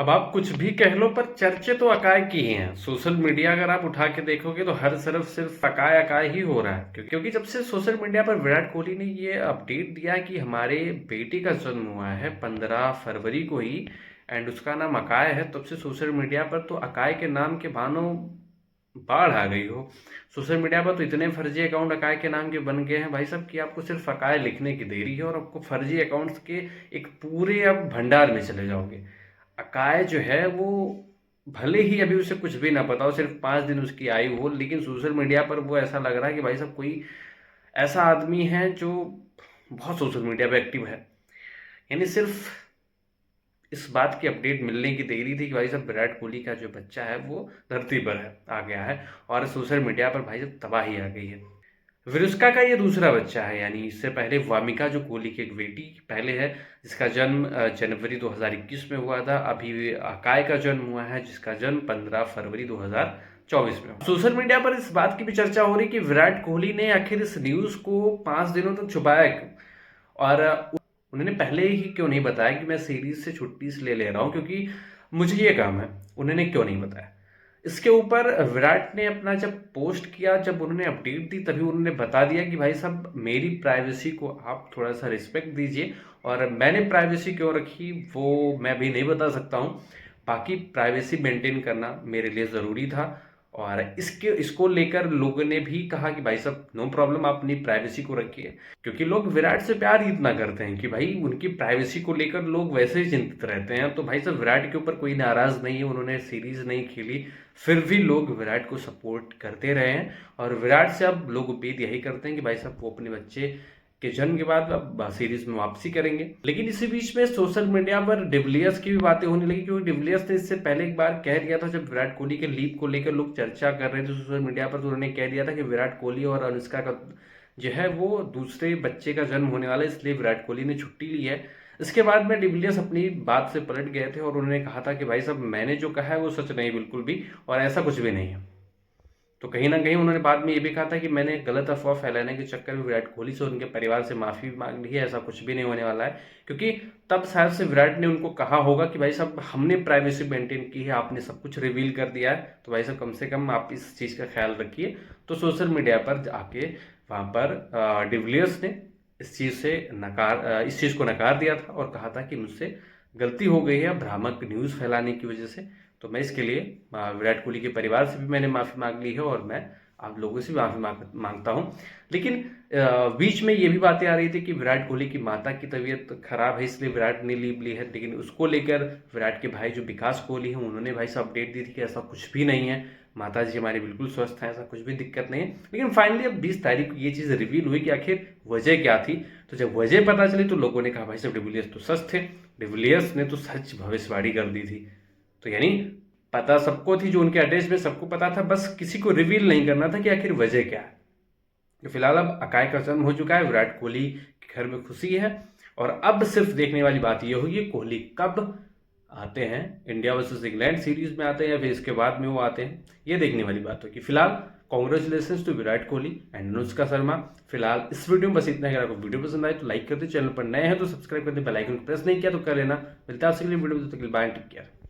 अब आप कुछ भी कह लो पर चर्चे तो अकाय की ही हैं। सोशल मीडिया अगर आप उठा के देखोगे तो हर तरफ सिर्फ अकाय अकाय ही हो रहा है, क्योंकि जब से सोशल मीडिया पर विराट कोहली ने ये अपडेट दिया है कि हमारे बेटे का जन्म हुआ है 15 फरवरी को ही एंड उसका नाम अकाय है, तब से सोशल मीडिया पर तो अकाय के नाम के मानो बाढ़ आ गई हो। सोशल मीडिया पर तो इतने फर्जी अकाउंट अकाय के नाम के बन गए हैं भाई साहब कि आपको सिर्फ अकाय लिखने की देरी है और आपको फर्जी अकाउंट्स के एक पूरे अब भंडार में चले जाओगे। अकाय जो है वो भले ही अभी उसे कुछ भी ना पता हो, सिर्फ 5 दिन उसकी आयु हो, लेकिन सोशल मीडिया पर वो ऐसा लग रहा है कि भाई साहब कोई ऐसा आदमी है जो बहुत सोशल मीडिया पे एक्टिव है। यानी सिर्फ इस बात की अपडेट मिलने की देरी थी कि भाई साहब विराट कोहली का जो बच्चा है वो धरती पर है, आ गया है और सोशल मीडिया पर भाई साहब तबाही आ गई है। विरुष्का का ये दूसरा बच्चा है, यानी इससे पहले वामिका जो कोहली की एक बेटी पहले है जिसका जन्म जनवरी 2021 में हुआ था। अभी अकाय का जन्म हुआ है जिसका जन्म 15 फरवरी 2024 में। सोशल मीडिया पर इस बात की भी चर्चा हो रही कि विराट कोहली ने आखिर इस न्यूज को 5 दिनों तक छुपाया क्यों, और उन्होंने पहले ही क्यों नहीं बताया कि मैं सीरीज से छुट्टी इसलिए ले रहा हूँ क्योंकि मुझे ये काम है। उन्होंने क्यों नहीं बताया। इसके ऊपर विराट ने अपना जब पोस्ट किया, जब उन्होंने अपडेट दी, तभी उन्होंने बता दिया कि भाई साहब मेरी प्राइवेसी को आप थोड़ा सा रिस्पेक्ट दीजिए, और मैंने प्राइवेसी क्यों रखी वो मैं भी नहीं बता सकता हूँ। बाकी प्राइवेसी मेंटेन करना मेरे लिए ज़रूरी था, और इसको लेकर लोगों ने भी कहा कि भाई साहब नो प्रॉब्लम, आप अपनी प्राइवेसी को रखिए, क्योंकि लोग विराट से प्यार ही इतना करते हैं कि भाई उनकी प्राइवेसी को लेकर लोग वैसे ही चिंतित रहते हैं। तो भाई साहब विराट के ऊपर कोई नाराज नहीं है, उन्होंने सीरीज नहीं खेली, फिर भी लोग विराट को सपोर्ट करते रहे हैं, और विराट से अब लोग उम्मीद यही करते हैं कि भाई साहब वो अपने बच्चे के जन्म के बाद अब सीरीज में वापसी करेंगे। लेकिन इसी बीच में सोशल मीडिया पर डिविलियर्स की भी बातें होने लगी, क्योंकि डिविलियर्स ने इससे पहले एक बार कह दिया था जब विराट कोहली के लीव को लेकर लोग चर्चा कर रहे थे सोशल मीडिया पर, तो उन्होंने कह दिया था कि विराट कोहली और अनुष्का का जो है वो दूसरे बच्चे का जन्म होने वाला है, इसलिए विराट कोहली ने छुट्टी ली है। इसके बाद में डिविलियर्स अपनी बात से पलट गए थे और उन्होंने कहा था कि भाई साहब मैंने जो कहा है वो सच नहीं बिल्कुल भी, और ऐसा कुछ भी नहीं है। तो कहीं ना कहीं उन्होंने बाद में ये भी कहा था कि मैंने गलत अफवाह फैलाने के चक्कर में विराट कोहली से और उनके परिवार से माफ़ी भी मांग ली है, ऐसा कुछ भी नहीं होने वाला है। क्योंकि तब शायद से विराट ने उनको कहा होगा कि भाई साहब हमने प्राइवेसी मेंटेन की है, आपने सब कुछ रिवील कर दिया है, तो भाई साहब कम से कम आप इस चीज़ का ख्याल रखिए। तो सोशल मीडिया पर आके वहाँ पर डिविलियर्स ने इस चीज़ को नकार दिया था और कहा था कि मुझसे गलती हो गई है भ्रामक न्यूज़ फैलाने की वजह से। तो मैं इसके लिए विराट कोहली के परिवार से भी मैंने माफ़ी मांग ली है और मैं आप लोगों से भी माफ़ी मांगता हूँ। लेकिन बीच में ये भी बातें आ रही थी कि विराट कोहली की माता की तबीयत खराब है इसलिए विराट ने लीव ली है, लेकिन उसको लेकर विराट के भाई जो विकास कोहली हैं उन्होंने भाई से अपडेट दी थी कि ऐसा कुछ भी नहीं है, माता जी हमारी बिल्कुल स्वस्थ हैं, ऐसा कुछ भी दिक्कत नहीं है। लेकिन फाइनली अब 20 तारीख को ये चीज़ रिवील हुई कि आखिर वजह क्या थी। तो जब वजह पता चली तो लोगों ने कहा भाई साहब डिविलियर्स तो सच थे, डिविलियर्स ने तो सच भविष्यवाणी कर दी थी। तो यानी पता सबको थी, जो उनके एड्रेस में सबको पता था, बस किसी को रिवील नहीं करना था कि आखिर वजह क्या है। तो फिलहाल अब अकाय का जन्म हो चुका है, विराट कोहली के घर में खुशी है, और अब सिर्फ देखने वाली बात यह होगी कोहली कब आते हैं, इंडिया वर्सेस इंग्लैंड सीरीज में आते हैं या फिर इसके बाद में वो आते हैं, ये देखने वाली बात होगी। फिलहाल congratulation to Virat Kohli and Anushka Sharma. फिलहाल इस वीडियो में बस इतना है। अगर आपको वीडियो पसंद आए तो लाइक कर दे, चैनल पर नए हैं तो सब्सक्राइब कर दे, बेल आइकन प्रेस नहीं किया तो कर लेना। मिलता है आपसे अगली वीडियो में, तब तक के लिए बाय, टेक केयर।